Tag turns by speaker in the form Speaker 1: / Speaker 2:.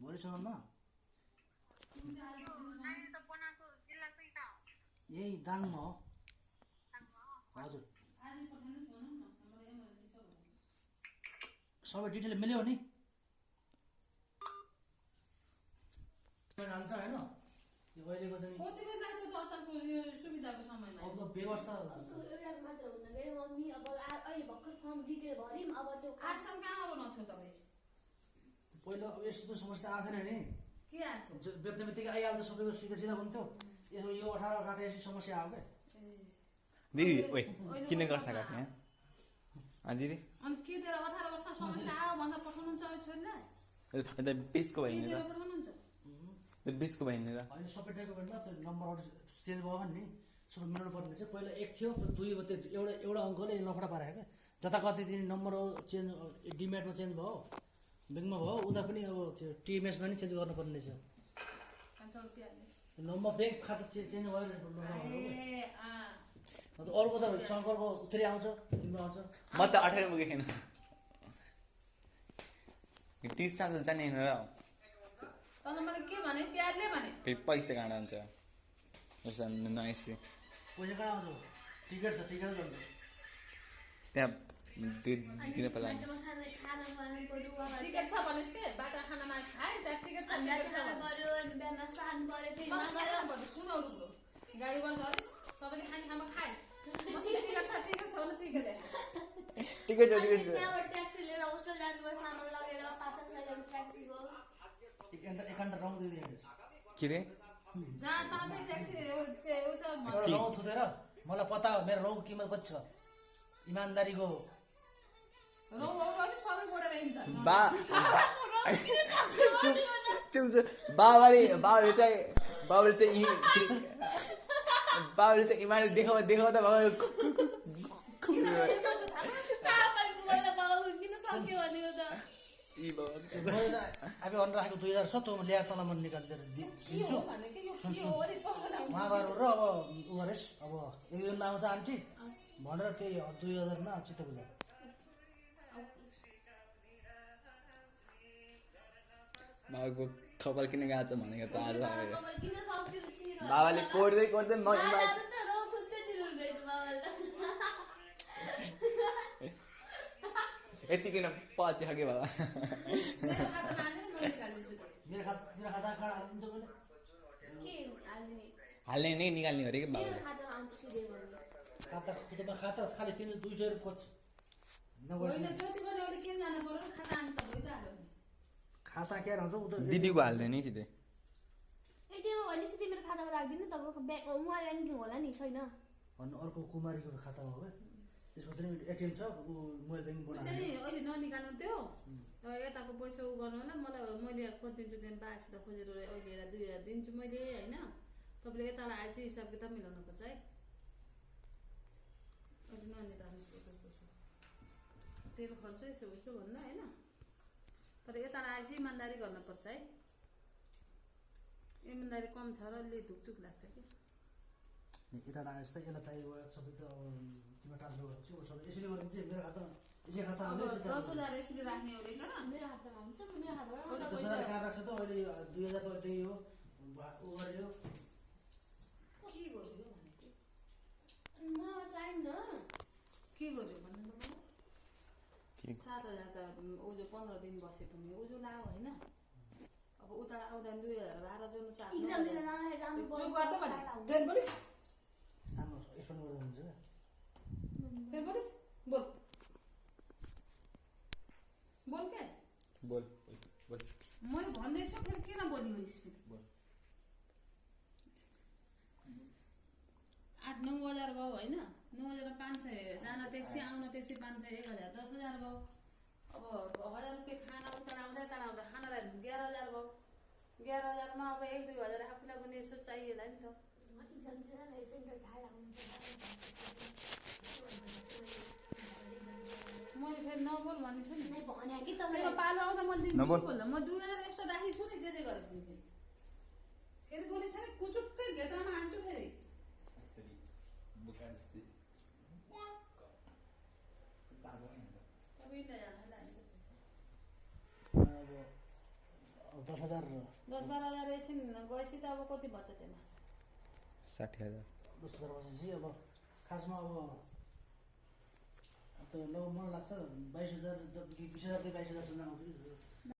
Speaker 1: भोलिसम्ममा यही दाङमा हो हजुर सबै डिटेल मिल्यो नि जान्छ होइन यो अहिलेको चाहिँ
Speaker 2: कति बेर लाग्छ त अचारको यो सुविधाको समयमा
Speaker 1: अब त व्यवस्था
Speaker 3: एउटा मात्र हुन्न गयो मम्मी अब अहिले भर्खर फर्म डिटेल भर्यौँ अब त्यो
Speaker 2: आजसम्म कहाँ बनाउँथ्यो तपाईँ
Speaker 1: पहिला अब यस्तो त समस्या आएको थिएन नि
Speaker 2: के आएको
Speaker 1: बेच्ने बित्तिकै आइहाल्छ सबैको सिधा सिधा हुन्थ्यो यसो यो 18 काटेपछि समस्या आयो क्या
Speaker 4: दिदी ओइ किन गर्छ काट्ने दिदी
Speaker 2: अनि के दिएर 18 वर्ष समस्या आयो भन्दा पठाउनुहुन्छ छोरीलाई
Speaker 4: अन्त बिसको
Speaker 2: के
Speaker 4: भइने
Speaker 2: दिएर
Speaker 4: त
Speaker 2: पठाउनुहुन्छ
Speaker 4: त्यो बिसको भइने त
Speaker 1: होइन सबै डकुमेन्टमा त्यो नम्बरहरू चेन्ज भयो भने नि सबै मिलाउनु पर्ने चाहिँ पहिला 1 थियो दुई त्यो एउटा अङ्कले लफडा पारायो क्या जता कति दिन नम्बर चेन्ज डिमेटमा चेन्ज भयो ब्याङ्कमा भयो उता पनि अब त्यो टिएमएसमा नि चेन्ज गर्नुपर्ने रहेछ नम्बर ब्याङ्क खाता चेन्ज भयो अरूको त शङ्करको उत्तरी आउँछ तिम्रो आउँछ
Speaker 4: म त 18 पुगेको छैन 30 साल जाने होइन र
Speaker 2: तर मैले के भने प्यारले भने
Speaker 4: फेरि पैसा काँडा हुन्छ नआएपछि
Speaker 1: पैसा कहाँ आउँछ टिकट छ टिकट जान्छ
Speaker 4: त्यहाँ दिन पर्ला
Speaker 2: टिकट छ भनेस् के बाटा खानामा खाए त्यहाँ टिकट छ सुनौलो गाडीबाट झरेस् सबैले खाने खामा खाए टिकट छ भने टिकट
Speaker 4: टिकट
Speaker 3: ट्याक्सी लिएर होस्टल जानुभयो सामान लगेर 5,000 ट्याक्सीको
Speaker 1: एकान्त रङ दिइदिनु
Speaker 4: के रे
Speaker 2: जहाँ तातै ट्याक्सी
Speaker 1: रौँ थुतेर मलाई पता हो मेरो रौँको किमत कति छ इमान्दारीको
Speaker 2: सबै बोडेर हिँड्छ
Speaker 4: बा बाबाले चाहिँ इमानले देखाउँदा बाबा
Speaker 1: अब अन्डर राखेको 2000 छ त्यो ल्याएर तल मन निकालेर दिन्छु उहाँहरू र अब उ गरेस् अब एक दिनमा आउँछ आन्टी भनेर त्यही 2000 मा चित्त बुझा
Speaker 4: बाबाको कपाल किन गएको छ भनेको त आज बाबाले कोर्दै यति किन पछि खाके बाबा
Speaker 1: मेरो खाता कार्ड हालिदिन्छ मैले
Speaker 4: हाल्ने नै निकाल्ने अरे कि बाबाले
Speaker 1: खाता खुदमा खाता खाली 200 रुपैयाँ खाता के रहन्छ उ त
Speaker 4: दिदीको हाल्ने नि सिधै
Speaker 3: एटिएम भनेपछि तिम्रो खातामा राख्दिनु तपाईको ब्याङ्क उहाँ ल्याङ्किङ होला नि छैन
Speaker 1: भन्नु अर्को कुमारीको खातामा हो त्यसको चाहिँ एटिएम छ उ मोबाइल ब्याङ्किङ बनाउने
Speaker 2: अहिले ननिकाल्नु त्यो यताको पैसा उ गर्नु होला मलाई मैले खोजिदिन्छु त्यहाँ बासित खोजेर अहिले 2000 दिन्छु मैले होइन तपाईँले यताबाट आएपछि हिसाब किताब मिलाउनु पर्छ है अहिले ननिकाल्नु तेल खर्च यसो उसो भन्नु होइन तर यताबाट आएपछि इमान्दारी गर्नुपर्छ है इमान्दारी कम छ र अलि धुकचुक लाग्छ कि
Speaker 1: यताबाट आएछ त यसलाई चाहियो सबै त तिम्रो ट्रान्सफर गर्छु सबै यसरी गरिदिन्छ मेरो खाता यसै खाता आउने
Speaker 2: 10,000 यसरी राख्ने हो होइन
Speaker 3: मेरो हातमा हुन्छ मेरो हातबाट
Speaker 1: 10,000 कहाँ राख्छ त अहिले 2000 त त्यही हो उ गर्यो
Speaker 2: के गर्यो भनेको
Speaker 3: म चाहिन्न
Speaker 2: के गर्यो भन्नु त 7,000 त ऊ जो 15 दिन बसे पनि ऊ जो लाग्यो होइन अब उता आउँदा 2000 भाडा जोड्नु छ
Speaker 3: एक्जाम लिन जानु पर्छ
Speaker 2: चुप गर्दै भने देन बोलिस
Speaker 1: सानो एक्सप्लेन गर्दा हुन्छ
Speaker 2: देन बोलिस बोल बोल के
Speaker 4: बोल
Speaker 2: मैले भन्दैछु फेरि किन बोल्नु स्पिड
Speaker 4: बोल
Speaker 2: 8-9,000 भयो होइन 9,500 जान ट्याक्सी आउन ट्याक्सी 500 1,000 10,000 भयो अब 1,000 रुपियाँ खाना उता आउँदा खानालाई 11,000 भयो 11,000 मा अब 1-2,000 आफूलाई पनि यसो चाहिएला नि त मैले फेरि नबोल भनेको छु नि
Speaker 3: भने कि
Speaker 2: तेरो पालो आउँदा मैले दिन्छु बोल्दा म 2,000 एक्स्ट्रा राखेको छु नि जे गरेर दिन्छु फेरि बोलिस नि कुचुक्कै घेत्रामा हान्छु फेरि
Speaker 1: अब 10,000
Speaker 2: 10-12 हजार एकछिन गएपछि त अब कति बच्छ त्यसमा
Speaker 4: 60,000
Speaker 1: 10,000 बसेपछि अब खासमा अब त ल मलाई लाग्छ 22,000 20,000 22,000 सम्म आउँछ कि